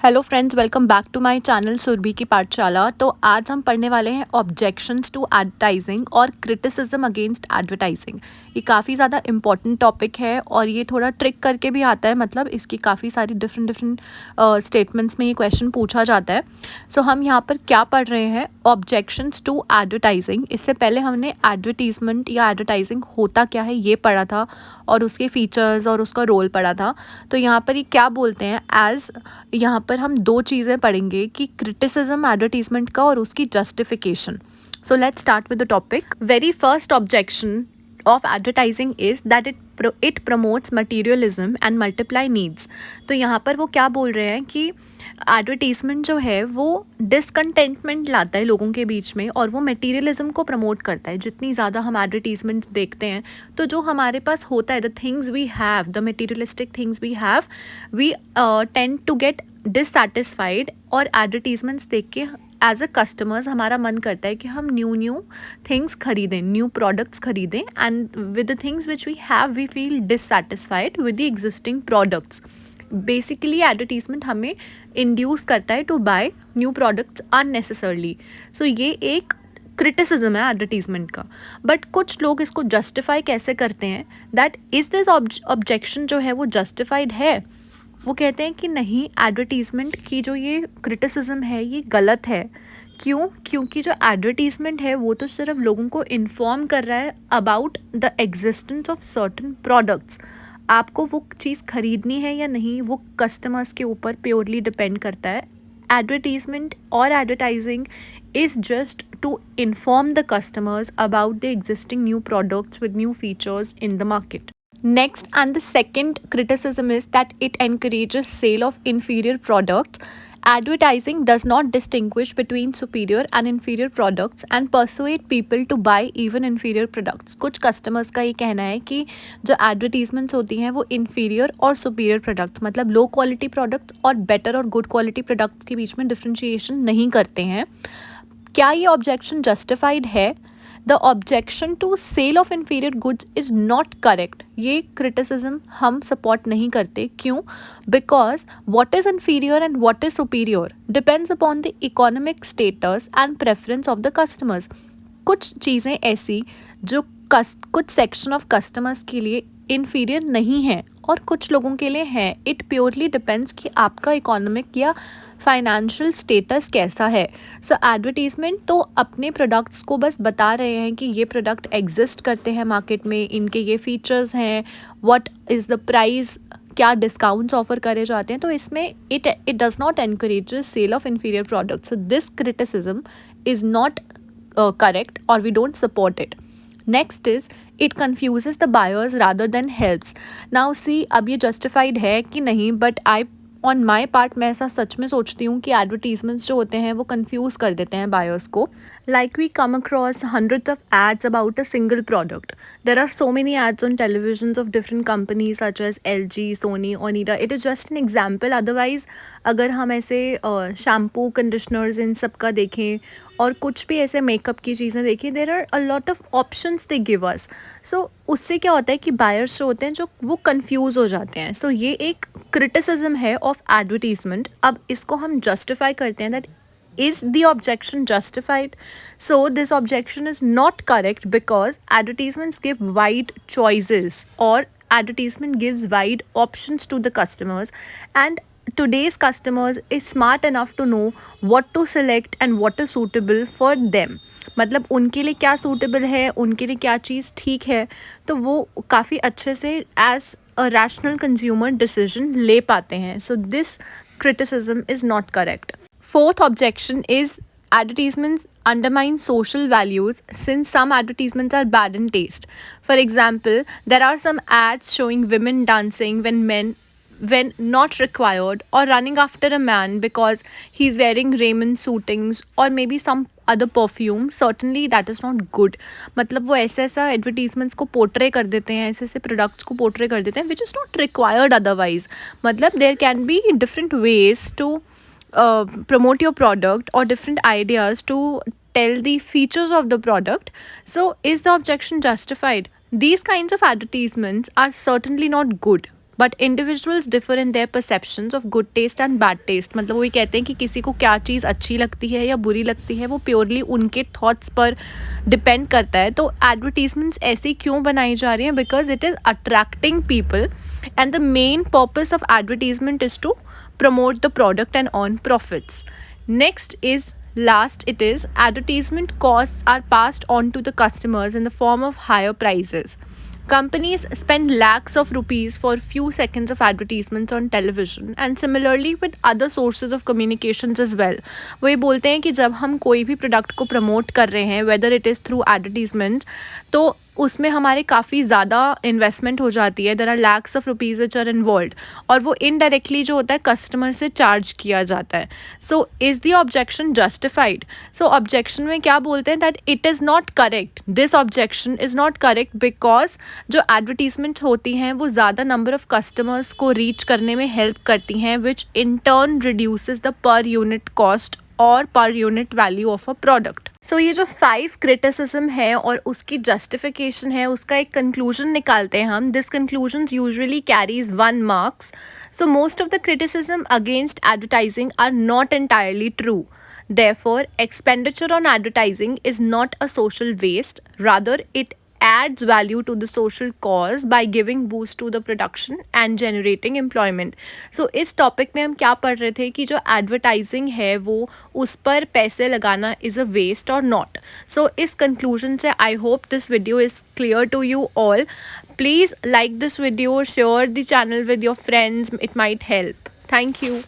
Hello friends, welcome back to my channel Surabhi की पाठशाला। तो आज हम पढ़ने वाले हैं ऑब्जेक्शंस टू एडवर्टाइजिंग और क्रिटिसिज्म अगेंस्ट एडवर्टाइजिंग। ये काफ़ी ज़्यादा इम्पॉर्टेंट टॉपिक है और ये थोड़ा ट्रिक करके भी आता है, मतलब इसकी काफ़ी सारी डिफरेंट स्टेटमेंट्स में ये क्वेश्चन पूछा जाता है। सो हम यहाँ पर क्या पढ़ रहे हैं, ऑब्जेक्शंस टू एडवर्टाइजिंग। इससे पहले हमने एडवर्टीजमेंट या एडवर्टाइजिंग होता क्या है ये पढ़ा था और उसके फीचर्स और उसका रोल पढ़ा था। तो यहाँ पर ये क्या बोलते हैं, एज यहाँ पर हम दो चीज़ें पढ़ेंगे कि क्रिटिसिज्म एडवर्टीजमेंट का और उसकी justification. So let's start with the topic. Very first objection of advertising is that it promotes materialism and multiply needs. तो यहाँ पर वो क्या बोल रहे हैं कि एडवर्टीजमेंट जो है वो डिसकंटेंटमेंट लाता है लोगों के बीच में और वो मटेरियलिज्म को प्रमोट करता है। जितनी ज़्यादा हम एडवर्टीजमेंट्स देखते हैं तो जो हमारे पास होता है, the things we have, the materialistic things we have, we tend to get dissatisfied. और एडवर्टीजमेंट्स देख के एज अ कस्टमर्स हमारा मन करता है कि हम न्यू थिंग्स खरीदें, न्यू प्रोडक्ट्स खरीदें, and with the things which we have we feel dissatisfied with the existing products. Basically advertisement हमें इंड्यूस करता है to buy new products unnecessarily. So ये एक क्रिटिसिज्म है एडवर्टीजमेंट का। बट कुछ लोग इसको जस्टिफाई कैसे करते हैं, दैट इज़ दिस ऑब्जेक्शन जो है वो जस्टिफाइड है। वो कहते हैं कि नहीं, एडवर्टीजमेंट की जो ये क्रिटिसिज्म है ये गलत है। क्यों? क्योंकि जो एडवर्टीजमेंट है वो तो सिर्फ लोगों को इन्फॉर्म कर रहा है about the existence of certain products. आपको वो चीज़ खरीदनी है या नहीं वो कस्टमर्स के ऊपर प्योरली डिपेंड करता है। एडवर्टीजमेंट और advertising is just to inform the customers about the existing new products with new features in the market. Next, and the second criticism is that it encourages sale of inferior products. Advertising does not distinguish between superior and inferior products and persuade people to buy even inferior products. कुछ customers का ये कहना है कि जो advertisements होती हैं वो inferior और superior products, मतलब low quality products और better और good quality products के बीच में differentiation नहीं करते हैं। क्या ये ऑब्जेक्शन जस्टिफाइड है? The objection to sale of inferior goods is not correct. ये क्रिटिसिज्म हम सपोर्ट नहीं करते। क्यों? Because what is inferior and what is superior depends upon the economic status and preference of the customers. कुछ चीज़ें ऐसी जो कुछ सेक्शन ऑफ कस्टमर्स के लिए इन्फीरियर नहीं है और कुछ लोगों के लिए है। इट प्योरली डिपेंड्स कि आपका इकोनॉमिक या फाइनेंशियल स्टेटस कैसा है। सो एडवर्टीजमेंट तो अपने प्रोडक्ट्स को बस बता रहे हैं कि ये प्रोडक्ट एग्जिस्ट करते हैं मार्केट में, इनके ये फीचर्स हैं, व्हाट इज़ द प्राइस, क्या डिस्काउंट्स ऑफर करे जाते हैं। तो इसमें it does not encourage sale of inferior products. So this criticism is not correct और we don't support it. Next is it confuses the buyers rather than helps. Now see, अब ये justified है कि नहीं, but I on my part मैं ऐसा सच में सोचती हूँ कि एडवर्टीजमेंट्स जो होते हैं वो कंफ्यूज कर देते हैं बायर्स को। Like we come across hundreds of ads about a single product. There are so many ads on television of different companies such as LG, Sony, Onida. It is just an example. Otherwise अगर हम ऐसे shampoo, conditioners इन सब का देखें और कुछ भी ऐसे मेकअप की चीज़ें देखें, there are a lot of options they give us. So उससे क्या होता है कि बायर्स जो होते हैं जो वो कंफ्यूज हो जाते हैं. सो ये एक क्रिटिसिज्म है ऑफ एडवर्टीजमेंट. अब इसको हम जस्टिफाई करते हैं that is the objection justified? So this objection is not correct because advertisements give wide choices or advertisement gives wide options to the customers, and today's customers is smart enough to know what to select and what is suitable for them. मतलब उनके लिए क्या suitable है, उनके लिए क्या चीज़ ठीक है, तो वो काफ़ी अच्छे से as a rational consumer decision ले पाते हैं. So this criticism is not correct. Fourth objection is advertisements undermine social values since some advertisements are bad in taste. For example, there are some ads showing women dancing when not required, or running after a man because he's wearing Raymond suitings or maybe some other perfume. Certainly that is not good. मतलब वो ऐसे ऐसा advertisements को portray कर देते हैं, ऐसे ऐसे प्रोडक्ट्स को पोर्ट्रे कर देते हैं which is not required otherwise. मतलब there can be different ways to promote your product or different ideas to tell the features of the product. So is the objection justified? These kinds of advertisements are certainly not good. But individuals differ in their perceptions of good taste and bad taste. मतलब वो ये कहते हैं कि किसी को क्या चीज़ अच्छी लगती है या बुरी लगती है, वो प्योरली उनके थॉट्स पर डिपेंड करता है। तो एडवर्टीजमेंट्स ऐसी क्यों बनाई जा रही हैं? Because it is attracting people and the main purpose of advertisement is to promote the product and earn profits. Next is last, it is advertisement costs are passed on to the customers in the form of higher prices. Companies spend lakhs of rupees for few seconds of advertisements on television and similarly with other sources of communications as well. वो ये बोलते हैं कि जब हम कोई भी product को प्रमोट कर रहे हैं, whether it is through advertisement, तो उसमें हमारे काफ़ी ज़्यादा इन्वेस्टमेंट हो जाती है। There are lakhs of rupees which are involve, और वो इनडायरेक्टली जो होता है कस्टमर से चार्ज किया जाता है। So is the objection justified? So objection में क्या बोलते हैं? That it is not correct, this objection is not correct because जो एडवर्टीजमेंट होती हैं वो ज़्यादा नंबर ऑफ कस्टमर्स को रीच करने में हेल्प करती हैं, which in turn reduces the per unit cost और per unit value of a product. So ये जो 5 क्रिटिसिज्म है और उसकी जस्टिफिकेशन है, उसका एक कंक्लूजन निकालते हैं हम। This conclusion usually carries 1 marks. So most of the criticism against advertising are not entirely true. Therefore, expenditure on advertising is not a social waste. Rather, it adds value to the social cause by giving boost to the production and generating employment. So इस topic में हम क्या पढ़ रहे थे कि जो advertising है वो उस पर पैसे लगाना इज़ अ वेस्ट और नॉट. सो इस कंक्लूजन से I hope this video is clear to you all. Please like this video, share the channel with your friends, it might help. Thank you.